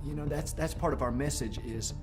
That's part of our message is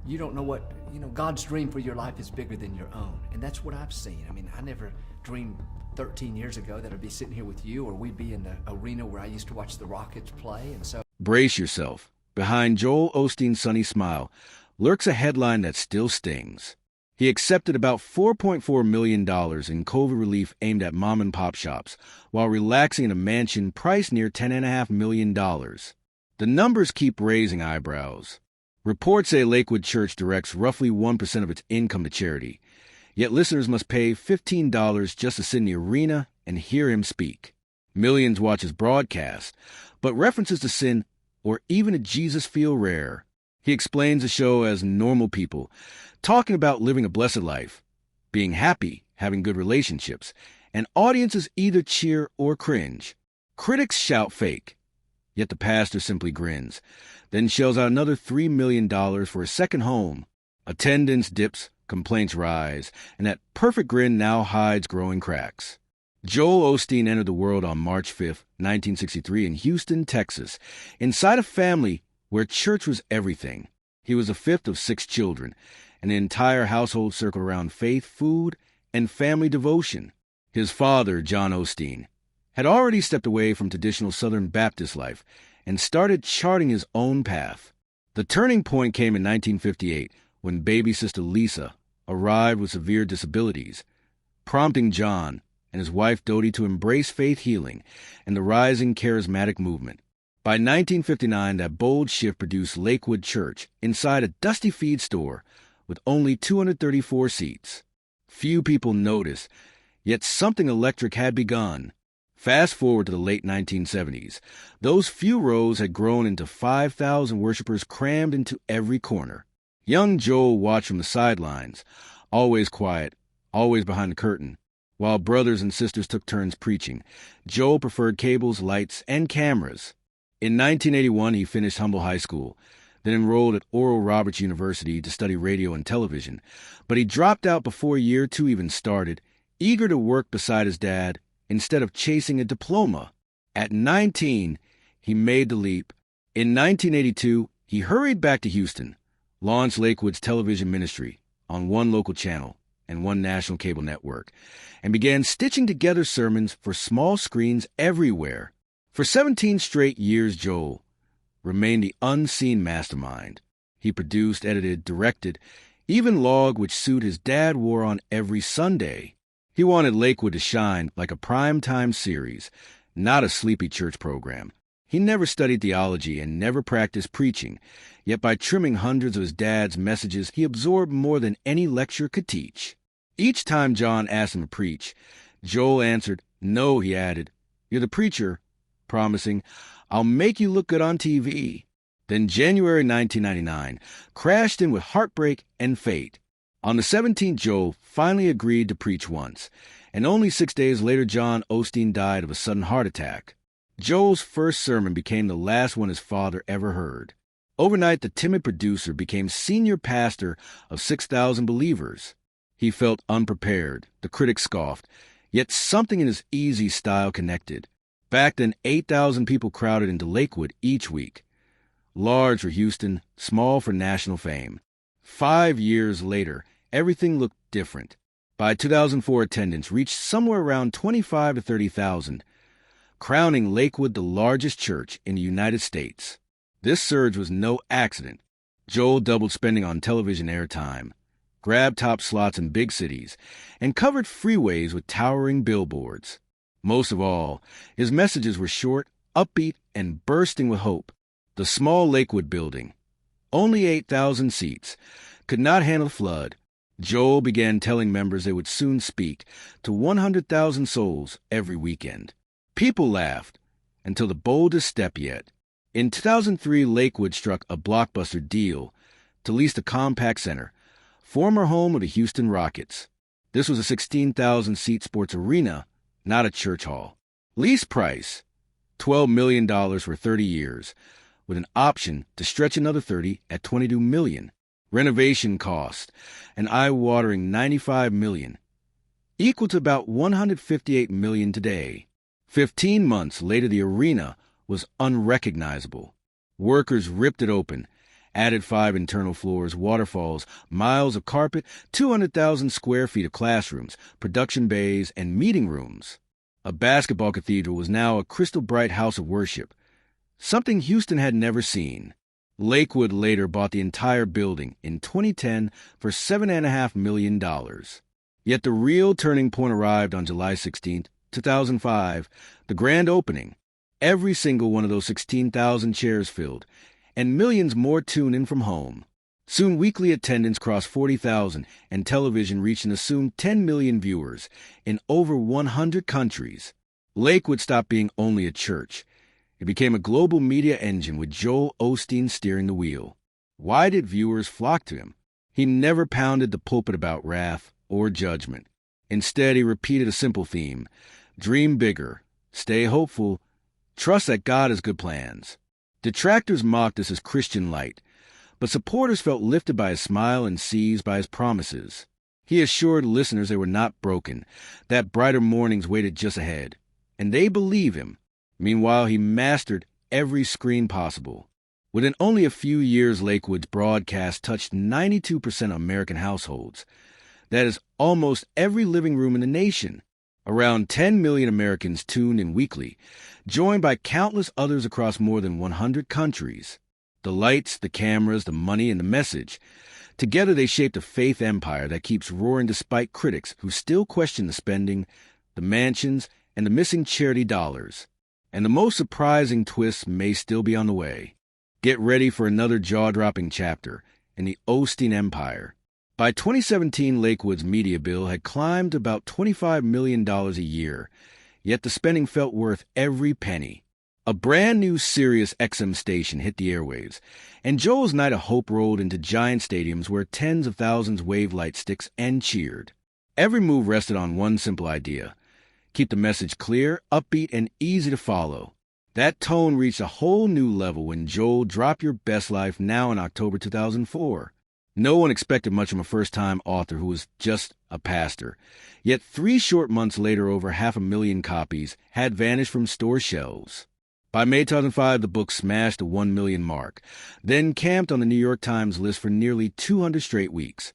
you don't know what, God's dream for your life is bigger than your own. And that's what I've seen. I mean, I never dreamed 13 years ago that I'd be sitting here with you, or we'd be in the arena where I used to watch the Rockets play. And so Brace yourself. Behind Joel Osteen's sunny smile lurks a headline that still stings. He accepted about $4.4 million in COVID relief aimed at mom-and-pop shops while relaxing in a mansion priced near $10.5 million. The numbers keep raising eyebrows. Reports say Lakewood Church directs roughly 1% of its income to charity, yet listeners must pay $15 just to sit in the arena and hear him speak. Millions watch his broadcast, but references to sin or even to Jesus feel rare. He explains the show as normal people, talking about living a blessed life, being happy, having good relationships, and audiences either cheer or cringe. Critics shout fake, yet the pastor simply grins, then shells out another $3 million for a second home. Attendance dips, complaints rise, and that perfect grin now hides growing cracks. Joel Osteen entered the world on March 5, 1963 in Houston, Texas, inside a family where church was everything. He was the fifth of 6 children, and the entire household circled around faith, food, and family devotion. His father, John Osteen, had already stepped away from traditional Southern Baptist life and started charting his own path. The turning point came in 1958 when baby sister Lisa arrived with severe disabilities, prompting John and his wife Dodie to embrace faith healing and the rising charismatic movement. By 1959, that bold shift produced Lakewood Church inside a dusty feed store with only 234 seats. Few people noticed, yet something electric had begun. Fast forward to the late 1970s. Those few rows had grown into 5,000 worshipers crammed into every corner. Young Joel watched from the sidelines, always quiet, always behind the curtain. While brothers and sisters took turns preaching, Joel preferred cables, lights, and cameras. In 1981, he finished Humble High School, then enrolled at Oral Roberts University to study radio and television, but he dropped out before year 2 even started, eager to work beside his dad instead of chasing a diploma. At 19, he made the leap. In 1982, he hurried back to Houston, launched Lakewood's television ministry on one local channel and one national cable network, and began stitching together sermons for small screens everywhere. For 17 straight years, Joel remained the unseen mastermind. He produced, edited, directed, even logged which suit his dad wore on every Sunday. He wanted Lakewood to shine like a primetime series, not a sleepy church program. He never studied theology and never practiced preaching, yet by trimming hundreds of his dad's messages, he absorbed more than any lecture could teach. Each time John asked him to preach, Joel answered, "No," he added. "You're the preacher," promising, "I'll make you look good on TV." Then January 1999 crashed in with heartbreak and fate. On the 17th, Joel finally agreed to preach once, and only 6 days later John Osteen died of a sudden heart attack. Joel's first sermon became the last one his father ever heard. Overnight, the timid producer became senior pastor of 6,000 believers. He felt unprepared, the critics scoffed, yet something in his easy style connected. Back then, 8,000 people crowded into Lakewood each week. Large for Houston, small for national fame. 5 years later, everything looked different. By 2004, attendance reached somewhere around 25 to 30,000, crowning Lakewood the largest church in the United States. This surge was no accident. Joel doubled spending on television airtime, grabbed top slots in big cities, and covered freeways with towering billboards. Most of all, his messages were short, upbeat, and bursting with hope. The small Lakewood building, only 8,000 seats, could not handle the flood. Joel began telling members they would soon speak to 100,000 souls every weekend. People laughed until the boldest step yet. In 2003, Lakewood struck a blockbuster deal to lease the Compaq Center, former home of the Houston Rockets. This was a 16,000-seat sports arena, not a church hall. Lease price, $12 million for 30 years, with an option to stretch another 30 at $22 million. Renovation cost, an eye-watering $95 million, equal to about $158 million today. 15 months later, the arena was unrecognizable. Workers ripped it open, added 5 internal floors, waterfalls, miles of carpet, 200,000 square feet of classrooms, production bays, and meeting rooms. A basketball cathedral was now a crystal-bright house of worship, something Houston had never seen. Lakewood later bought the entire building in 2010 for $7.5 million. Yet the real turning point arrived on July 16, 2005, the grand opening. Every single one of those 16,000 chairs filled, and millions more tuned in from home. Soon weekly attendance crossed 40,000, and television reached an assumed 10 million viewers in over 100 countries. Lakewood stopped being only a church. It became a global media engine with Joel Osteen steering the wheel. Why did viewers flock to him? He never pounded the pulpit about wrath or judgment. Instead, he repeated a simple theme: dream bigger, stay hopeful, trust that God has good plans. Detractors mocked this as Christian light, but supporters felt lifted by his smile and seized by his promises. He assured listeners they were not broken, that brighter mornings waited just ahead, and they believe him. Meanwhile, he mastered every screen possible. Within only a few years, Lakewood's broadcast touched 92% of American households. That is almost every living room in the nation. Around 10 million Americans tuned in weekly, joined by countless others across more than 100 countries. The lights, the cameras, the money, and the message. Together they shaped a faith empire that keeps roaring despite critics who still question the spending, the mansions, and the missing charity dollars. And the most surprising twists may still be on the way. Get ready for another jaw-dropping chapter in the Osteen empire. By 2017, Lakewood's media bill had climbed to about $25 million a year, yet the spending felt worth every penny. A brand new Sirius XM station hit the airwaves, and Joel's Night of Hope rolled into giant stadiums where tens of thousands waved light sticks and cheered. Every move rested on one simple idea: keep the message clear, upbeat, and easy to follow. That tone reached a whole new level when Joel dropped Your Best Life Now in October 2004. No one expected much from a first-time author who was just a pastor. Yet 3 short months later, over 500,000 copies had vanished from store shelves. By May 2005, the book smashed the 1 million mark, then camped on the New York Times list for nearly 200 straight weeks.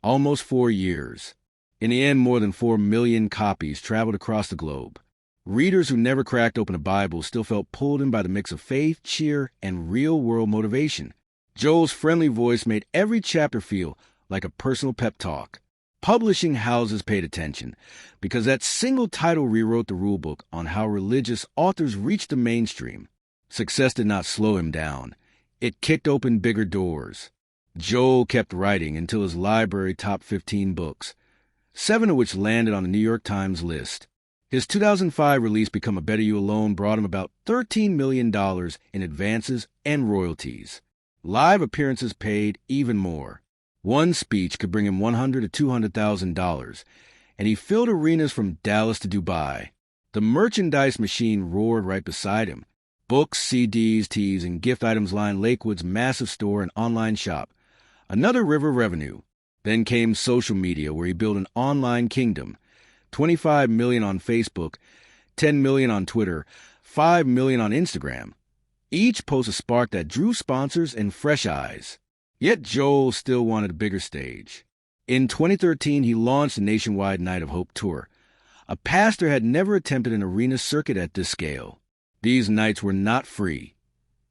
Almost 4 years. In the end, more than 4 million copies traveled across the globe. Readers who never cracked open a Bible still felt pulled in by the mix of faith, cheer, and real-world motivation. Joel's friendly voice made every chapter feel like a personal pep talk. Publishing houses paid attention, because that single title rewrote the rulebook on how religious authors reached the mainstream. Success did not slow him down. It kicked open bigger doors. Joel kept writing until his library topped 15 books, 7 of which landed on the New York Times list. His 2005 release, Become a Better You Alone, brought him about $13 million in advances and royalties. Live appearances paid even more. One speech could bring him $100,000 to $200,000, and he filled arenas from Dallas to Dubai. The merchandise machine roared right beside him. Books, CDs, tees, and gift items lined Lakewood's massive store and online shop. Another river of revenue. Then came social media, where he built an online kingdom. 25 million on Facebook, 10 million on Twitter, 5 million on Instagram. Each post a spark that drew sponsors and fresh eyes. Yet Joel still wanted a bigger stage. In 2013, he launched the nationwide Night of Hope tour. A pastor had never attempted an arena circuit at this scale. These nights were not free.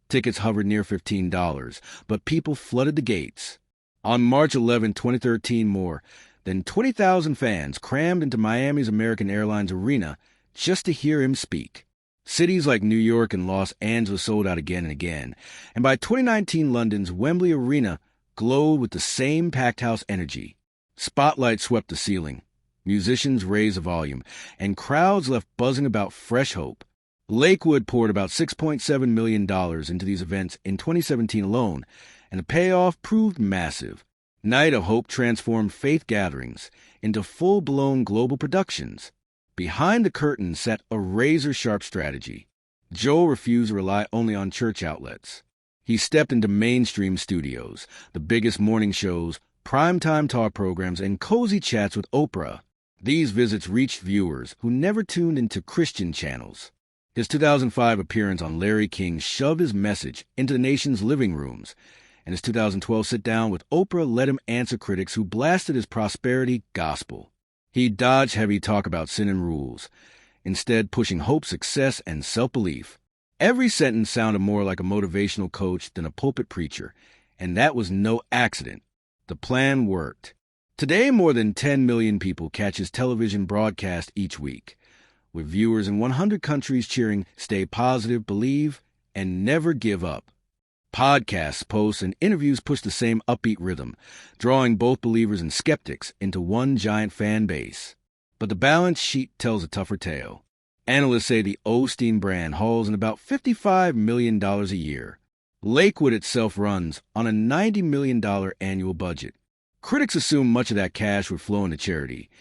Tickets hovered near $15, but people flooded the gates. On March 11, 2013, more than 20,000 fans crammed into Miami's American Airlines Arena just to hear him speak. Cities like New York and Los Angeles sold out again and again, and by 2019, London's Wembley Arena glowed with the same packed house energy. Spotlights swept the ceiling, musicians raised the volume, and crowds left buzzing about fresh hope. Lakewood poured about $6.7 million into these events in 2017 alone, and the payoff proved massive. Night of Hope transformed faith gatherings into full-blown global productions. Behind the curtain sat a razor-sharp strategy. Joel refused to rely only on church outlets. He stepped into mainstream studios, the biggest morning shows, primetime talk programs, and cozy chats with Oprah. These visits reached viewers who never tuned into Christian channels. His 2005 appearance on Larry King shoved his message into the nation's living rooms, and his 2012 sit-down with Oprah let him answer critics who blasted his prosperity gospel. He dodged heavy talk about sin and rules, instead pushing hope, success, and self-belief. Every sentence sounded more like a motivational coach than a pulpit preacher, and that was no accident. The plan worked. Today, more than 10 million people catch his television broadcast each week, with viewers in 100 countries cheering, "Stay positive, believe, and never give up." Podcasts, posts, and interviews push the same upbeat rhythm, drawing both believers and skeptics into one giant fan base. But the balance sheet tells a tougher tale. Analysts say the Osteen brand hauls in about $55 million a year. Lakewood itself runs on a $90 million annual budget. Critics assume much of that cash would flow into charity,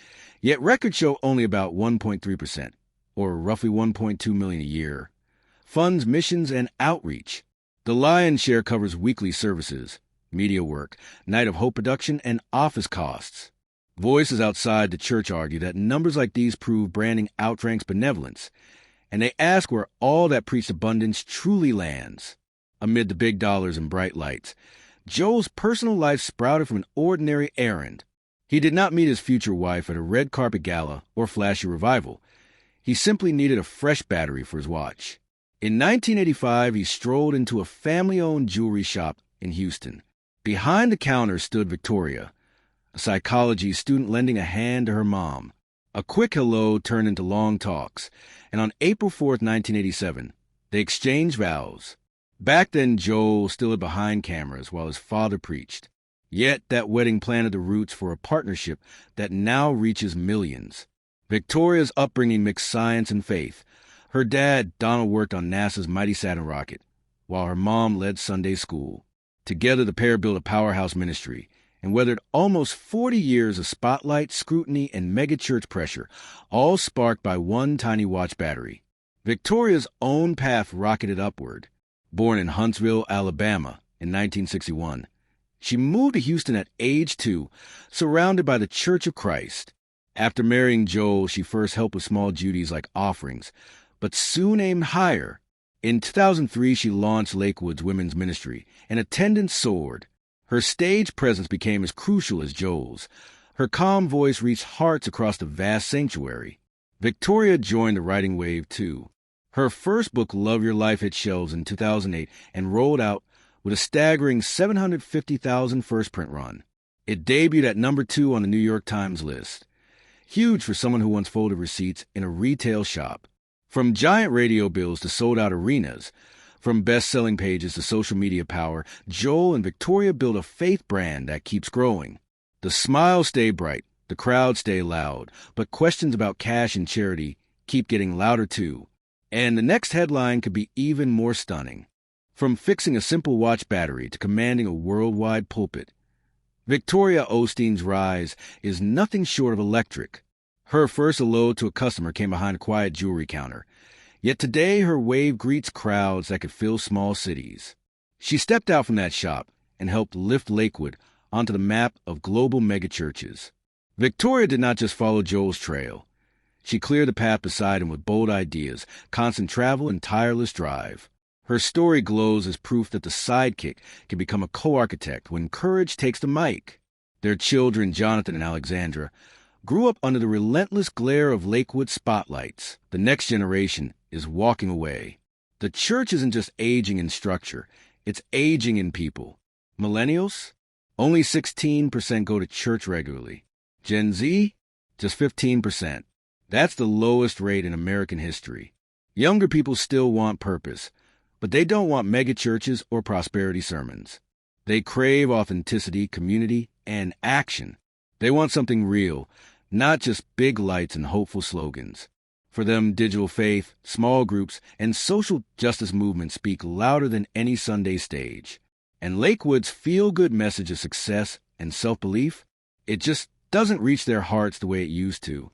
yet records show only about 1.3%, or roughly $1.2 million a year, funds missions and outreach. The lion's share covers weekly services, media work, Night of Hope production, and office costs. Voices outside the church argue that numbers like these prove branding outranks benevolence, and they ask where all that preached abundance truly lands. Amid the big dollars and bright lights, Joel's personal life sprouted from an ordinary errand. He did not meet his future wife at a red carpet gala or flashy revival. He simply needed a fresh battery for his watch. In 1985, he strolled into a family-owned jewelry shop in Houston. Behind the counter stood Victoria, a psychology student lending a hand to her mom. A quick hello turned into long talks, and on April 4th, 1987, they exchanged vows. Back then, Joel still hid behind cameras while his father preached. Yet that wedding planted the roots for a partnership that now reaches millions. Victoria's upbringing mixed science and faith. Her dad, Donald, worked on NASA's Mighty Saturn rocket, while her mom led Sunday school. Together, the pair built a powerhouse ministry and weathered almost 40 years of spotlight, scrutiny, and megachurch pressure, all sparked by one tiny watch battery. Victoria's own path rocketed upward. Born in Huntsville, Alabama in 1961, she moved to Houston at age 2, surrounded by the Church of Christ. After marrying Joel, she first helped with small duties like offerings, but soon aimed higher. In 2003, she launched Lakewood's women's ministry, and attendance soared. Her stage presence became as crucial as Joel's. Her calm voice reached hearts across the vast sanctuary. Victoria joined the writing wave, too. Her first book, Love Your Life, hit shelves in 2008 and rolled out with a staggering 750,000 first print run. It debuted at number 2 on the New York Times list. Huge for someone who once folded receipts in a retail shop. From giant radio bills to sold-out arenas, from best-selling pages to social media power, Joel and Victoria built a faith brand that keeps growing. The smiles stay bright, the crowds stay loud, but questions about cash and charity keep getting louder too. And the next headline could be even more stunning. From fixing a simple watch battery to commanding a worldwide pulpit, Victoria Osteen's rise is nothing short of electric. Her first hello to a customer came behind a quiet jewelry counter. Yet today her wave greets crowds that could fill small cities. She stepped out from that shop and helped lift Lakewood onto the map of global megachurches. Victoria did not just follow Joel's trail. She cleared the path beside him with bold ideas, constant travel, and tireless drive. Her story glows as proof that the sidekick can become a co-architect when courage takes the mic. Their children, Jonathan and Alexandra, grew up under the relentless glare of Lakewood spotlights. The next generation is walking away. The church isn't just aging in structure, it's aging in people. Millennials? Only 16% go to church regularly. Gen Z? Just 15%. That's the lowest rate in American history. Younger people still want purpose, but they don't want megachurches or prosperity sermons. They crave authenticity, community, and action. They want something real, not just big lights and hopeful slogans. For them, digital faith, small groups, and social justice movements speak louder than any Sunday stage. And Lakewood's feel-good message of success and self-belief, it just doesn't reach their hearts the way it used to.